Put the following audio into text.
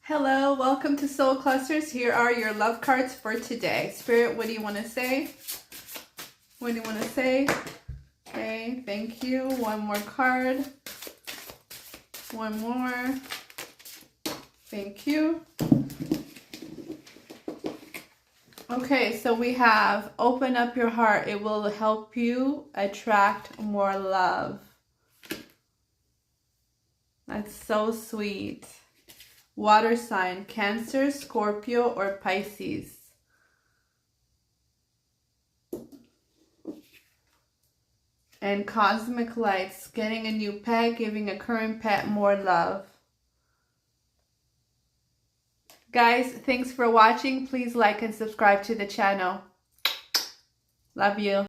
Hello, welcome to Soul Clusters. Here are your love cards for today. Spirit, what do you want to say? What do you want to say? Okay, thank you. One more card. One more. Thank you. Okay, so we have open up your heart. It will help you attract more love. That's so sweet. Water sign, Cancer, Scorpio, or Pisces. And cosmic lights, getting a new pet, giving a current pet more love. Guys, thanks for watching. Please like and subscribe to the channel. Love you.